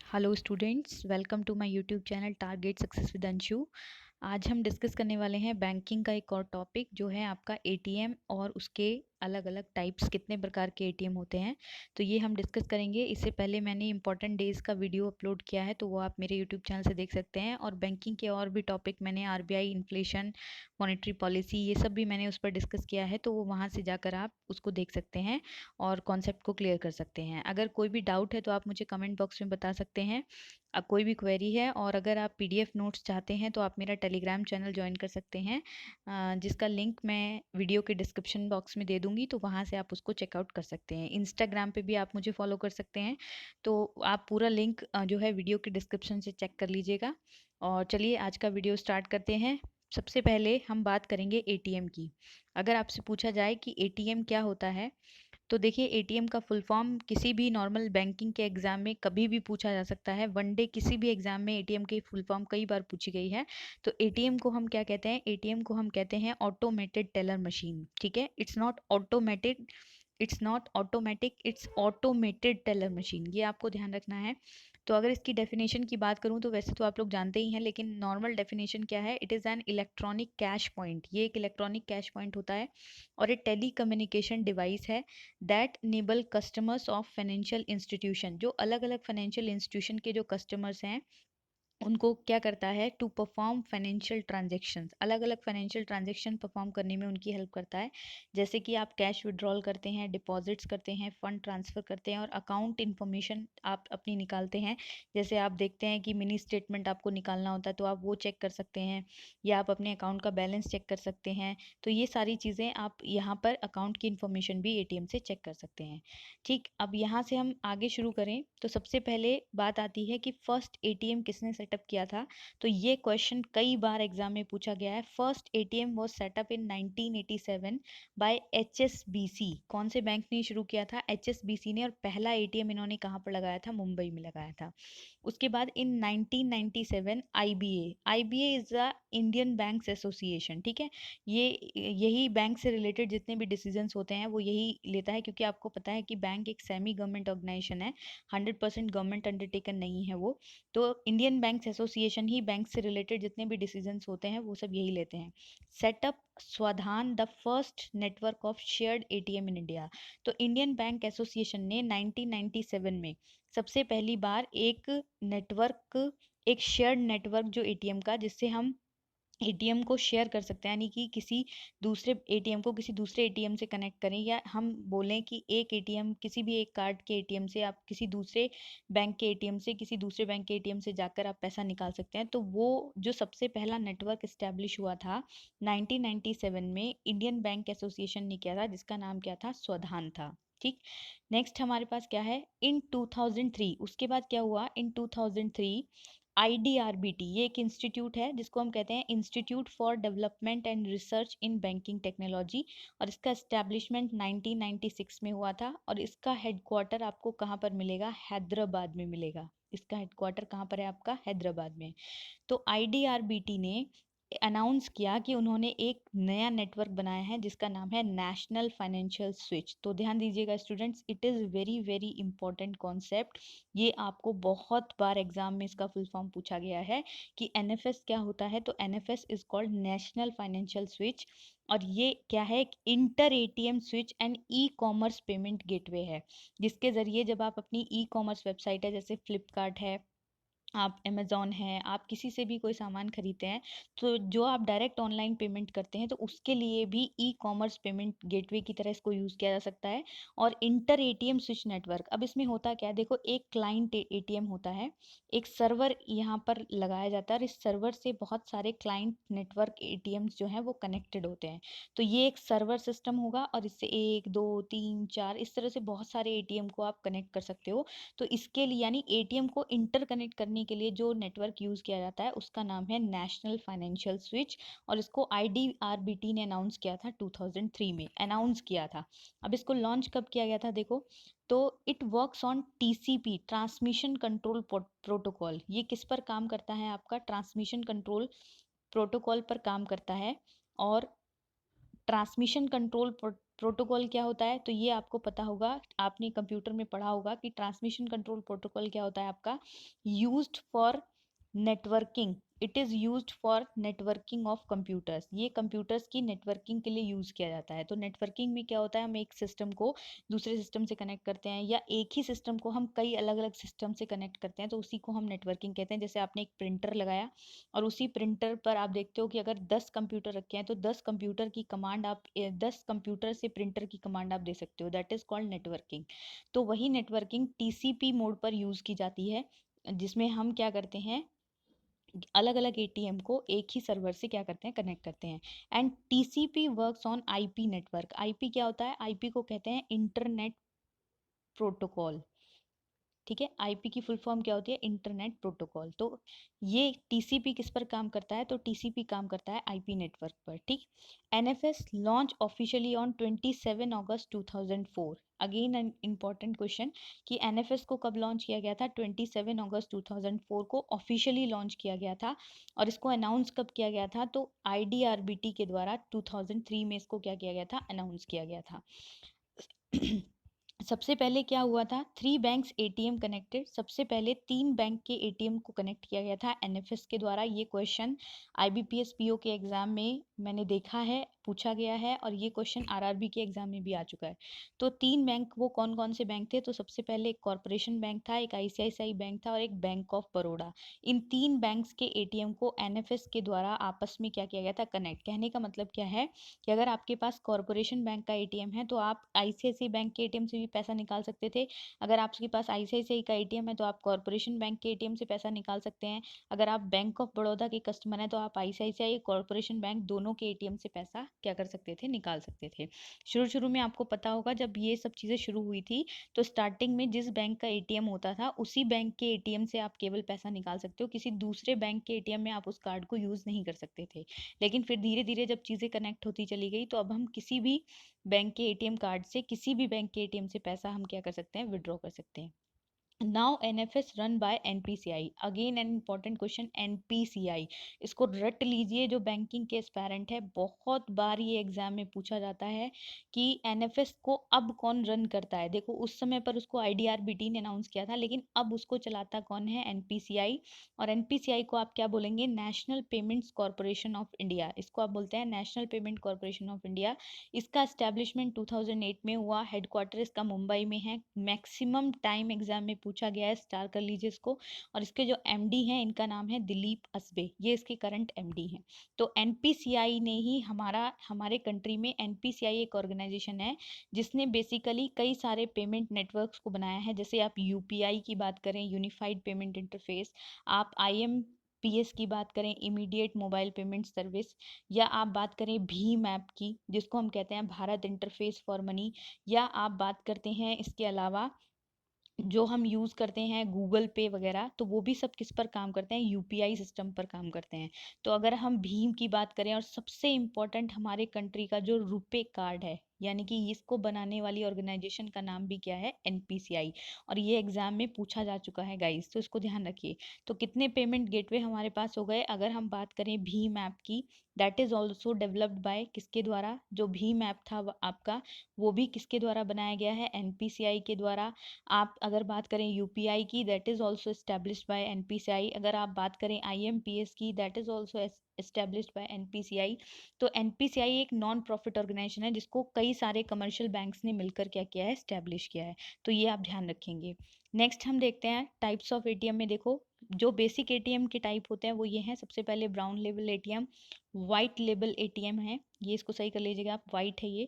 Hello students, welcome to my YouTube channel target success with Anshu. आज हम discuss करने वाले हैं बैंकिंग का एक और टॉपिक जो है आपका एटीएम और उसके अलग अलग टाइप्स, कितने प्रकार के एटीएम होते हैं, तो ये हम डिस्कस करेंगे। इससे पहले मैंने इंपॉर्टेंट डेज का वीडियो अपलोड किया है, तो वो आप मेरे यूट्यूब चैनल से देख सकते हैं। और बैंकिंग के और भी टॉपिक मैंने आरबीआई, इन्फ्लेशन, मॉनेटरी पॉलिसी, ये सब भी मैंने उस पर डिस्कस किया है, तो वो वहाँ से जाकर आप उसको देख सकते हैं और कॉन्सेप्ट को क्लियर कर सकते हैं। अगर कोई भी डाउट है तो आप मुझे कमेंट बॉक्स में बता सकते हैं, कोई भी क्वेरी है। और अगर आप पीडीएफ नोट्स चाहते हैं तो आप मेरा टेलीग्राम चैनल ज्वाइन कर सकते हैं, जिसका लिंक मैं वीडियो के डिस्क्रिप्शन बॉक्स में दे दूंगी, तो वहाँ से आप उसको चेकआउट कर सकते हैं। इंस्टाग्राम पे भी आप मुझे फॉलो कर सकते हैं, तो आप पूरा लिंक जो है वीडियो के डिस्क्रिप्शन से चेक कर लीजिएगा। और चलिए आज का वीडियो स्टार्ट करते हैं। सबसे पहले हम बात करेंगे एटीएम की। अगर आपसे पूछा जाए कि एटीएम क्या होता है, तो देखिए एटीएम का फुल फॉर्म किसी भी नॉर्मल बैंकिंग के एग्जाम में कभी भी पूछा जा सकता है। वन डे किसी भी एग्जाम में एटीएम की फुल फॉर्म कई बार पूछी गई है। तो एटीएम को हम क्या कहते हैं? एटीएम को हम कहते हैं ऑटोमेटेड टेलर मशीन। ठीक है, इट्स ऑटोमेटेड टेलर मशीन, ये आपको ध्यान रखना है। तो अगर इसकी डेफिनेशन की बात करूं तो वैसे तो आप लोग जानते ही हैं, लेकिन नॉर्मल डेफिनेशन क्या है? It is an electronic cash point. ये एक इलेक्ट्रॉनिक कैश पॉइंट होता है और एक टेली कम्युनिकेशन डिवाइस है that enable customers of financial institution. जो अलग अलग फाइनेंशियल इंस्टीट्यूशन के जो कस्टमर्स हैं उनको क्या करता है? टू परफॉर्म फाइनेंशियल ट्रांजेक्शन्स, अलग अलग फाइनेंशियल ट्रांजेक्शन परफॉर्म करने में उनकी हेल्प करता है। जैसे कि आप कैश विड्रॉल करते हैं, डिपॉजिट्स करते हैं, फंड ट्रांसफ़र करते हैं और अकाउंट इन्फॉर्मेशन आप अपनी निकालते हैं। जैसे आप देखते हैं कि मिनी स्टेटमेंट आपको निकालना होता है, तो आप वो चेक कर सकते हैं, या आप अपने अकाउंट का बैलेंस चेक कर सकते हैं। तो ये सारी चीज़ें आप यहाँ पर अकाउंट की इन्फॉर्मेशन भी एटीएम से चेक कर सकते हैं। ठीक, अब यहाँ से हम आगे शुरू करें तो सबसे पहले बात आती है कि फर्स्ट एटीएम किसने सेटअप किया था। तो ये क्वेश्चन कई बार एग्जाम में पूछा गया है। First ATM was set up in 1987 by HSBC. कौन से बैंक ने शुरू किया था? एचएसबीसी ने। और पहला एटीएम इन्होंने कहाँ पर लगाया था? मुंबई में लगाया था। उसके बाद इन 1997 IBA, IBA is the Indian banks association. ठीक है, ये यही बैंक से रिलेटेड जितने भी डिसीजंस होते हैं वो यही लेता है, क्योंकि आपको पता है कि बैंक एक सेमी गवर्नमेंट ऑर्गेनाइजेशन है, 100% गवर्नमेंट अंडरटेकन नहीं है वो। तो इंडियन बैंक्स एसोसिएशन ही बैंक से रिलेटेड जितने भी डिसीजंस होते हैं वो सब यही लेते हैं। Setup Swadhan, the first network of shared ATM in India. तो इंडियन बैंक एसोसिएशन ने 1997 में सबसे पहली बार एक शेयर्ड नेटवर्क जो एटीएम का, जिससे हम एटीएम को शेयर कर सकते हैं, यानी कि किसी दूसरे एटीएम को किसी दूसरे एटीएम से कनेक्ट करें, या हम बोलें कि एक एटीएम, किसी भी एक कार्ड के एटीएम से आप किसी दूसरे बैंक के एटीएम से किसी दूसरे बैंक के एटीएम से जाकर आप पैसा निकाल सकते हैं। तो वो जो सबसे पहला नेटवर्क इस्टेब्लिश हुआ था 1997 में, इंडियन बैंक एसोसिएशन ने किया था, जिसका नाम क्या था? स्वधान था। ठीक, नेक्स्ट हमारे पास क्या है? इन 2003, उसके बाद क्या हुआ? इन 2003 आईडीआरबीटी, ये एक इंस्टीट्यूट है जिसको हम कहते हैं institute for development and research in banking technology, और इसका एस्टेब्लिशमेंट 1996 में हुआ था। और इसका हेडक्वार्टर आपको कहाँ पर मिलेगा? हैदराबाद में मिलेगा। इसका हेडक्वार्टर कहाँ पर है आपका? हैदराबाद में। तो आईडीआरबीटी ने अनाउंस किया कि उन्होंने एक नया नेटवर्क बनाया है जिसका नाम है नेशनल फाइनेंशियल स्विच। तो ध्यान दीजिएगा students, it is very very important concept. ये आपको बहुत बार एग्जाम में इसका फुल फॉर्म पूछा गया है कि एनएफएस क्या होता है। तो NFS is called national financial switch, और ये क्या है? एक inter ATM switch and e commerce payment gateway है, जिसके ज़रिए जब आप अपनी ई कॉमर्स वेबसाइट है, जैसे फ्लिपकार्ट है, आप अमेज़ॉन है, आप किसी से भी कोई सामान खरीदते हैं, तो जो आप डायरेक्ट ऑनलाइन पेमेंट करते हैं, तो उसके लिए भी ई कॉमर्स पेमेंट गेटवे की तरह इसको यूज़ किया जा सकता है। और इंटर एटीएम स्विच नेटवर्क, अब इसमें होता क्या है? देखो, एक क्लाइंट एटीएम होता है, एक सर्वर यहाँ पर लगाया जाता है, और इस सर्वर से बहुत सारे क्लाइंट नेटवर्क एटीएम्स जो हैं वो कनेक्टेड होते हैं। तो ये एक सर्वर सिस्टम होगा, और इससे 1 2 3 4 इस तरह से बहुत सारे एटीएम को आप कनेक्ट कर सकते हो। तो इसके लिए, यानी एटीएम को इंटरकनेक्ट करने के लिए जो नेटवर्क यूज़ किया जाता है उसका नाम है नेशनल फाइनेंशियल स्विच, और इसको आईडीआरबीटी ने अनाउंस किया था 2003 में, अनाउंस किया था। अब इसको लॉन्च कब किया गया था? देखो, तो it works on TCP, transmission control protocol. ये किस पर काम करता है? आपका ट्रांसमिशन कंट्रोल प्रोटोकॉल पर काम करता है। और ट्रांसमिशन कंट्रोल प्रोटोकॉल क्या होता है, तो ये आपको पता होगा, आपने कंप्यूटर में पढ़ा होगा कि ट्रांसमिशन कंट्रोल प्रोटोकॉल क्या होता है आपका, used for networking, it is used for networking of computers, ये कंप्यूटर्स की नेटवर्किंग के लिए यूज़ किया जाता है। तो नेटवर्किंग में क्या होता है, हम एक सिस्टम को दूसरे सिस्टम से कनेक्ट करते हैं, या एक ही सिस्टम को हम कई अलग अलग सिस्टम से कनेक्ट करते हैं, तो उसी को हम नेटवर्किंग कहते हैं। जैसे आपने एक प्रिंटर लगाया और उसी प्रिंटर पर आप देखते हो कि अगर 10 कंप्यूटर रखे हैं तो 10 कंप्यूटर की कमांड आप 10 कंप्यूटर से प्रिंटर की कमांड आप दे सकते हो, दैट इज़ कॉल्ड नेटवर्किंग। तो वही नेटवर्किंग टीसीपी मोड पर यूज़ की जाती है, जिसमें हम क्या करते हैं, अलग अलग एटीएम को एक ही सर्वर से क्या करते हैं, कनेक्ट करते हैं। And TCP works on IP network, IP क्या होता है, आईपी को कहते हैं इंटरनेट प्रोटोकॉल, ठीक है। आईपी की फुल फॉर्म क्या होती है, इंटरनेट प्रोटोकॉल। तो ये टीसीपी किस पर काम करता है, तो टीसीपी काम करता है आईपी नेटवर्क पर, ठीक। NFS launch officially on 27 August 2004, again an important question कि एनएफएस को कब लॉन्च किया गया था, 27 अगस्त 2004 को ऑफिशियली लॉन्च किया गया था। और इसको अनाउंस कब किया गया था, तो आईडीआरबीटी के द्वारा 2003 में इसको क्या किया गया था, अनाउंस किया गया था। सबसे पहले क्या हुआ था, 3 बैंक्स एटीएम कनेक्टेड, सबसे पहले 3 बैंक के एटीएम को कनेक्ट किया गया था एनएफएस के द्वारा। ये क्वेश्चन आईबीपीएस पीओ के एग्जाम में मैंने देखा है, पूछा गया है, और ये क्वेश्चन आरआरबी के एग्जाम में भी आ चुका है। तो 3 बैंक, वो कौन कौन से बैंक थे, तो सबसे पहले एक कॉरपोरेशन बैंक था, एक आईसीआईसीआई बैंक था, और एक bank of Baroda. In 3 banks के एटीएम को एनएफएस के द्वारा आपस में क्या किया गया था, कनेक्ट। कहने का मतलब क्या है कि अगर आपके पास कॉरपोरेशन बैंक का एटीएम है तो आप आईसीआईसीआई बैंक के एटीएम से भी पैसा निकाल सकते थे। अगर आपके पास आईसीआईसीआई का एटीएम है तो आप कॉरपोरेशन बैंक के एटीएम से पैसा निकाल सकते हैं। अगर आप बैंक ऑफ बड़ौदा के कस्टमर हैं तो आप आईसीआईसीआई कॉरपोरेशन बैंक दोनों के एटीएम से पैसा क्या कर सकते थे, निकाल सकते थे। शुरू शुरू में आपको पता होगा जब ये सब चीज़ें शुरू हुई थी तो स्टार्टिंग में जिस बैंक का एटीएम होता था उसी बैंक के एटीएम से आप केवल पैसा निकाल सकते हो, किसी दूसरे बैंक के एटीएम में आप उस कार्ड को यूज़ नहीं कर सकते थे। लेकिन फिर धीरे धीरे जब चीज़ें कनेक्ट होती चली गई तो अब हम किसी भी बैंक के एटीएम कार्ड से किसी भी बैंक के एटीएम से पैसा हम क्या कर सकते हैं, विड्रॉ कर सकते हैं। Now NFS run by NPCI, again an important question, NPCI, इसको रट लीजिए, जो बैंकिंग के एस्पायरेंट है, बहुत बार ये एग्जाम में पूछा जाता है कि एनएफएस को अब कौन रन करता है। देखो उस समय पर उसको आईडीआरबीटी ने अनाउंस किया था, लेकिन अब उसको चलाता कौन है, एनपीसीआई। और एनपीसीआई को आप क्या बोलेंगे, national payments corporation of India, इसको आप बोलते हैं national payment corporation of India. इसका एस्टेब्लिशमेंट 2008 में हुआ, हेडक्वार्टर इसका मुंबई में है। मैक्सिमम टाइम एग्जाम में पूछा गया है, स्टार कर लीजिए इसको। और इसके जो एमडी हैं इनका नाम है दिलीप असबे, ये इसके करंट एमडी हैं। तो एनपीसीआई ने ही हमारे कंट्री में एनपीसीआई एक ऑर्गेनाइजेशन है जिसने बेसिकली कई सारे पेमेंट नेटवर्क्स को बनाया है। जैसे आप यूपीआई की बात करें, यूनिफाइड पेमेंट इंटरफेस, आप आईएमपीएस की बात करें, इमीडिएट मोबाइल पेमेंट सर्विस, या आप बात करें भीम ऐप की जिसको हम कहते हैं भारत इंटरफेस फॉर मनी, या आप बात करते हैं इसके अलावा जो हम यूज़ करते हैं गूगल पे वगैरह, तो वो भी सब किस पर काम करते हैं, यूपीआई सिस्टम पर काम करते हैं। तो अगर हम भीम की बात करें, और सबसे इम्पोर्टेंट हमारे कंट्री का जो रुपे कार्ड है, यानी कि इसको बनाने वाली ऑर्गेनाइजेशन का नाम भी क्या है, एनपीसीआई। और ये एग्जाम में पूछा जा चुका है गाइस, तो इसको ध्यान रखिए। तो कितने पेमेंट गेटवे हमारे पास हो गए, अगर हम बात करें भीम ऐप की, that is also developed by किसके द्वारा, जो भीम ऐप था आपका, वो भी किसके द्वारा बनाया गया है, एनपीसीआई के द्वारा। आप अगर बात करें यूपीआई की, that is also established by NPCI. अगर आप बात करें आईएमपीएस की, that is also established by NPCI. तो एनपीसीआई एक नॉन प्रॉफिट ऑर्गेनाइजेशन है जिसको कई सारे कमर्शियल बैंक्स ने मिलकर क्या किया है, एस्टेब्लिश किया है। तो ये आप ध्यान रखेंगे। नेक्स्ट हम देखते हैं टाइप्स ऑफ एटीएम में। देखो जो बेसिक एटीएम के टाइप होते हैं वो ये हैं, सबसे पहले brown label ATM, white label ATM है, ये इसको सही कर लीजिएगा आप, वाइट है ये।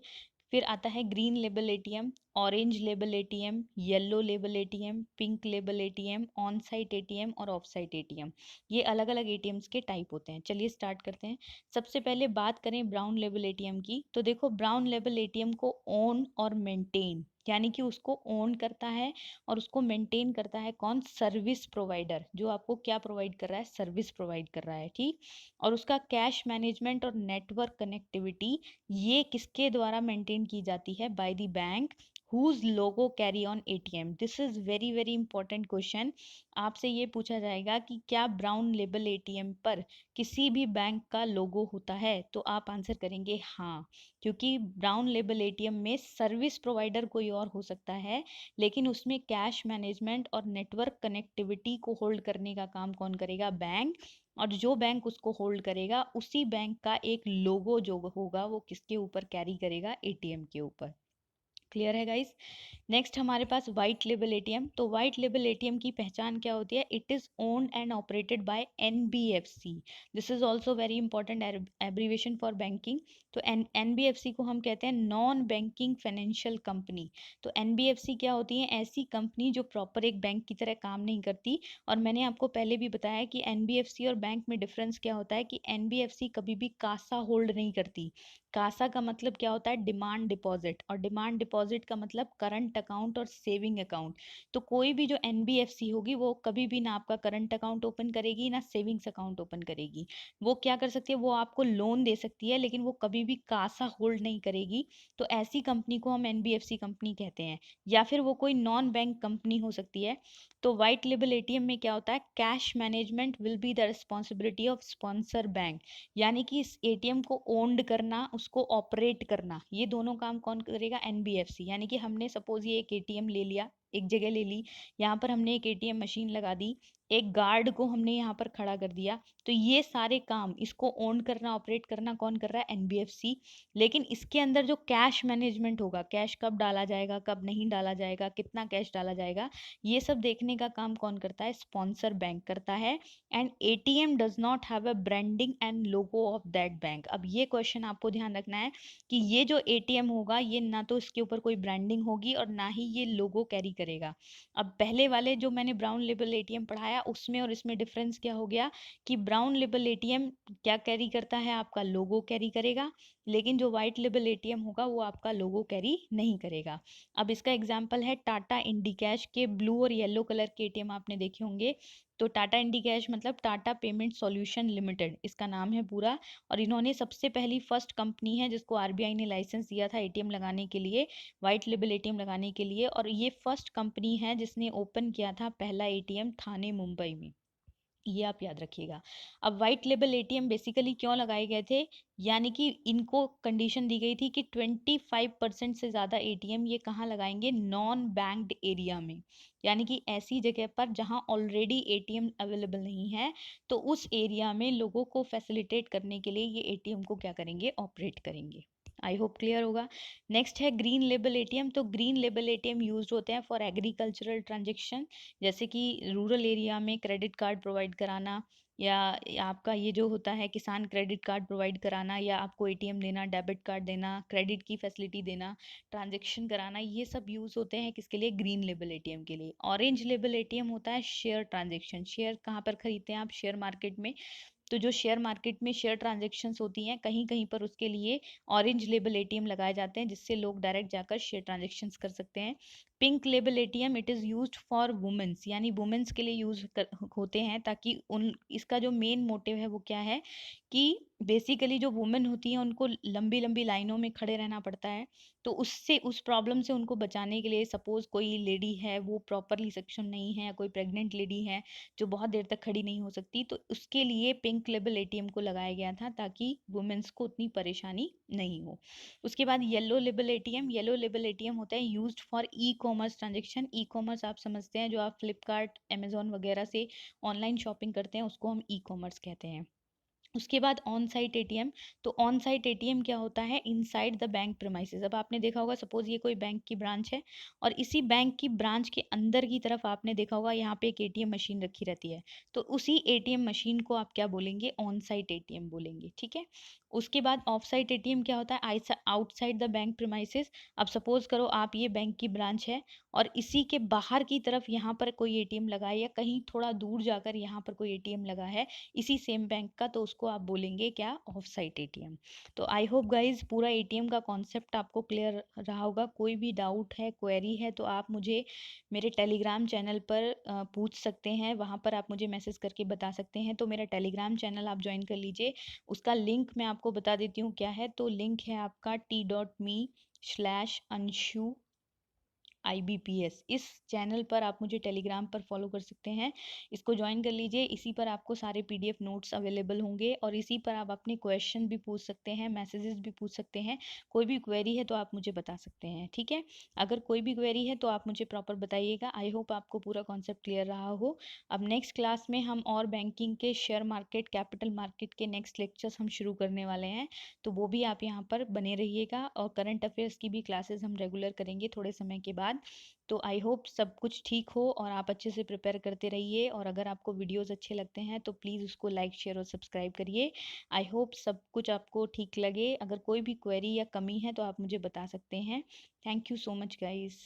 फिर आता है green label ATM, orange label ATM, yellow label ATM, pink label ATM, on site ATM और ऑफ साइट एटीएम। ये अलग अलग एटीएम्स के टाइप होते हैं। चलिए स्टार्ट करते हैं। सबसे पहले बात करें ब्राउन लेबल एटीएम की, तो देखो ब्राउन लेबल एटीएम को ओन और मेंटेन, यानी कि उसको ओन करता है और उसको मेंटेन करता है कौन, सर्विस प्रोवाइडर, जो आपको क्या प्रोवाइड कर रहा है, सर्विस प्रोवाइड कर रहा है, ठीक। और उसका कैश मैनेजमेंट और नेटवर्क कनेक्टिविटी ये किसके द्वारा मेंटेन की जाती है, by the bank whose logo carry on ATM? This is very very important question. आपसे ये पूछा जाएगा कि क्या ब्राउन लेबल एटीएम पर किसी भी बैंक का लोगो होता है, तो आप आंसर करेंगे हाँ, क्योंकि ब्राउन लेबल एटीएम में सर्विस प्रोवाइडर कोई और हो सकता है, लेकिन उसमें कैश मैनेजमेंट और नेटवर्क कनेक्टिविटी को होल्ड करने का काम कौन करेगा? बैंक। और जो बैंक उसको होल्ड करेगा, उसी बैंक का एक लोगो जो होगा वो किसके ऊपर कैरी करेगा? एटीएम के ऊपर। क्लियर है गाइस? नेक्स्ट हमारे पास व्हाइट लेबल एटीएम। तो व्हाइट लेबल एटीएम की पहचान क्या होती है? It is owned and operated by NBFC. This is also very important abbreviation for banking. तो एनबीएफसी को हम कहते हैं नॉन बैंकिंग फाइनेंशियल कंपनी। तो एनबीएफसी क्या होती है? ऐसी कंपनी जो प्रॉपर एक बैंक की तरह काम नहीं करती। और मैंने आपको पहले भी बताया कि एनबीएफसी और बैंक में डिफरेंस क्या होता है, कि एनबीएफसी कभी भी कासा होल्ड नहीं करती। कासा का मतलब क्या होता है? डिमांड डिपॉजिट, और डिमांड डिपॉजिट का मतलब करंट अकाउंट और सेविंग अकाउंट। तो कोई भी जो एनबीएफसी होगी वो कभी भी ना आपका करंट अकाउंट ओपन करेगी ना सेविंग्स अकाउंट ओपन करेगी। वो क्या कर सकती है? वो आपको लोन दे सकती है, लेकिन वो कभी भी कासा होल्ड नहीं करेगी। तो ऐसी कंपनी को हम एनबीएफसी कंपनी कहते हैं। या फिर वो कोई नॉन बैंक कंपनी हो सकती है। तो व्हाइट लेबल एटीएम में क्या होता है? Cash management will be the responsibility of sponsor bank. यानी कि इस एटीएम को ओन्ड करना, उसको ऑपरेट करना, ये दोनों काम कौन करेगा? एनबीएफसी। यानी कि हमने सपोज ये एक एटीएम ले लिया, एक जगह ले ली, यहाँ पर हमने एक एटीएम मशीन लगा दी, एक गार्ड को हमने यहाँ पर खड़ा कर दिया, तो ये सारे काम, इसको ओन करना, ऑपरेट करना कौन कर रहा है? एनबीएफसी। लेकिन इसके अंदर जो कैश मैनेजमेंट होगा, कैश कब डाला जाएगा, कब नहीं डाला जाएगा, कितना कैश डाला जाएगा, ये सब देखने का काम कौन करता है? स्पॉन्सर बैंक करता है। And ATM does not have a branding and logo of that bank. अब ये क्वेश्चन आपको ध्यान रखना है कि ये जो एटीएम होगा, ये ना तो इसके ऊपर कोई ब्रांडिंग होगी और ना ही ये लोगो कैरी करेगा। अब पहले वाले जो मैंने ब्राउन लेबल एटीएम पढ़ाया, उसमें और इसमें डिफरेंस क्या हो गया, कि ब्राउन लेबल एटीएम क्या कैरी करता है? आपका लोगो कैरी करेगा। लेकिन जो व्हाइट लेबल एटीएम होगा वो आपका लोगो कैरी नहीं करेगा। अब इसका एग्जाम्पल है टाटा इंडिकैश के ब्लू और येलो कलर के एटीएम आपने देखे होंगे। तो टाटा इंडिकैश मतलब टाटा पेमेंट सॉल्यूशन लिमिटेड, इसका नाम है पूरा। और इन्होंने सबसे पहली फर्स्ट कंपनी है जिसको आरबीआई ने लाइसेंस दिया था एटीएम लगाने के लिए, व्हाइट लेबल एटीएम लगाने के लिए। और ये फर्स्ट कंपनी है जिसने ओपन किया था पहला एटीएम थाने मुंबई में। ये आप याद रखिएगा। अब व्हाइट लेबल एटीएम बेसिकली क्यों लगाए गए थे? यानी कि इनको कंडीशन दी गई थी कि 25% से ज़्यादा एटीएम ये कहाँ लगाएंगे? नॉन बैंक्ड एरिया में। यानी कि ऐसी जगह पर जहाँ ऑलरेडी एटीएम अवेलेबल नहीं है, तो उस एरिया में लोगों को फैसिलिटेट करने के लिए ये एटीएम को क्या करेंगे? ऑपरेट करेंगे। आई होप क्लियर होगा। नेक्स्ट है ग्रीन लेबल एटीएम। तो ग्रीन लेबल एटीएम यूज होते हैं फॉर एग्रीकल्चरल ट्रांजेक्शन, जैसे कि रूरल एरिया में क्रेडिट कार्ड प्रोवाइड कराना, या आपका ये जो होता है किसान क्रेडिट कार्ड प्रोवाइड कराना, या आपको एटीएम देना, डेबिट कार्ड देना, क्रेडिट की फैसिलिटी देना, ट्रांजेक्शन कराना, ये सब यूज़ होते हैं किसके लिए? ग्रीन लेबल एटीएम के लिए। ऑरेंज लेबल एटीएम होता है शेयर ट्रांजेक्शन। शेयर कहाँ पर खरीदते हैं आप? शेयर मार्केट में। तो जो शेयर मार्केट में शेयर ट्रांजेक्शन्स होती हैं, कहीं कहीं पर उसके लिए ऑरेंज लेबल एटीएम लगाए जाते हैं, जिससे लोग डायरेक्ट जाकर शेयर ट्रांजेक्शन्स कर सकते हैं। Pink label ATM it is used for womens, यानी वुमेन्स के लिए यूज होते हैं, ताकि उन इसका जो मेन मोटिव है वो क्या है, कि बेसिकली जो वुमेन होती हैं उनको लंबी लंबी लाइनों में खड़े रहना पड़ता है। तो उससे, उस प्रॉब्लम से उनको बचाने के लिए, सपोज कोई लेडी है वो प्रॉपरली सक्षम नहीं है, या कोई प्रेग्नेंट लेडी है जो बहुत देर तक खड़ी नहीं हो सकती, तो उसके लिए पिंक लेबल एटीएम को लगाया गया था, ताकि वुमेन्स को उतनी परेशानी नहीं हो। उसके बाद yellow label ATM. Yellow label ATM होता है used for e commerce transaction. E commerce आप समझते हैं, जो आप फ्लिपकार्ट, अमेजोन वगैरह से ऑनलाइन शॉपिंग करते हैं, उसको हम ई कॉमर्स कहते हैं। उसके बाद ऑन साइट एटीएम। तो ऑन साइट एटीएम क्या होता है? Inside the bank premises. अब आपने देखा होगा, सपोज ये कोई बैंक की ब्रांच है, और इसी बैंक की ब्रांच के अंदर की तरफ आपने देखा होगा यहाँ पे एक एटीएम मशीन रखी रहती है। तो उसी एटीएम मशीन को आप क्या बोलेंगे? ऑन साइट एटीएम बोलेंगे। ठीक है। उसके बाद ऑफ साइट एटीएम क्या होता है? Outside the bank premises. अब सपोज करो आप, ये बैंक की ब्रांच है, और इसी के बाहर की तरफ यहाँ पर कोई एटीएम लगा है, या कहीं थोड़ा दूर जाकर यहाँ पर कोई एटीएम लगा है इसी सेम बैंक का, तो उसको आप बोलेंगे क्या? Of site ATM. तो आई होप गाइज पूरा एटीएम का कॉन्सेप्ट आपको क्लियर रहा होगा। कोई भी डाउट है, क्वेरी है, तो आप मुझे मेरे टेलीग्राम चैनल पर पूछ सकते हैं, वहाँ पर आप मुझे मैसेज करके बता सकते हैं। तो मेरा टेलीग्राम चैनल आप ज्वाइन कर लीजिए। उसका लिंक मैं आपको बता देती हूँ क्या है। तो लिंक है आपका t.me/anshu IBPS। इस चैनल पर आप मुझे टेलीग्राम पर फॉलो कर सकते हैं, इसको ज्वाइन कर लीजिए। इसी पर आपको सारे PDF नोट्स अवेलेबल होंगे और इसी पर आप अपने क्वेश्चन भी पूछ सकते हैं, मैसेजेस भी पूछ सकते हैं। कोई भी क्वेरी है तो आप मुझे बता सकते हैं, ठीक है। अगर कोई भी क्वेरी है तो आप मुझे प्रॉपर बताइएगा। आई होप आपको पूरा कॉन्सेप्ट क्लियर रहा हो। अब नेक्स्ट क्लास में हम और बैंकिंग के, शेयर मार्केट, कैपिटल मार्केट के नेक्स्ट लेक्चर्स हम शुरू करने वाले हैं, तो वो भी आप यहाँ पर बने रहिएगा। और करंट अफेयर्स की भी क्लासेस हम रेगुलर करेंगे थोड़े समय के बाद। तो आई होप सब कुछ ठीक हो और आप अच्छे से प्रिपेयर करते रहिए। और अगर आपको वीडियोस अच्छे लगते हैं तो प्लीज़ उसको लाइक, शेयर और सब्सक्राइब करिए। आई होप सब कुछ आपको ठीक लगे। अगर कोई भी क्वेरी या कमी है तो आप मुझे बता सकते हैं। Thank you so much guys.